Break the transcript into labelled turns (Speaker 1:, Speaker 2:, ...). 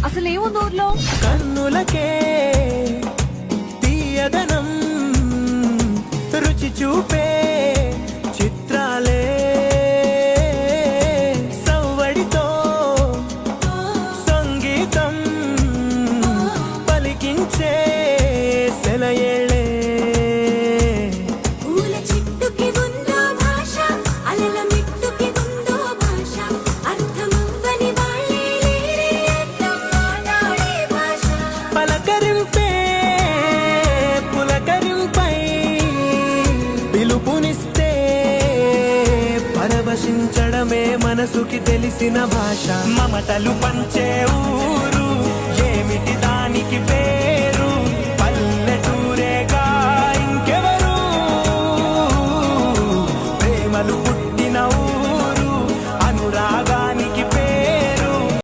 Speaker 1: అసలేముంది ఊర్లో?
Speaker 2: కన్నులకే తీయదనం రుచి చూపే చిత్రాలే సవ్వడితో సంగీతం పలికించే సెలయేళే పలకరింపే పులకరింపై పిలుపునిస్తే పరవశించడమే మనసుకి తెలిసిన భాష మమతలు పంచే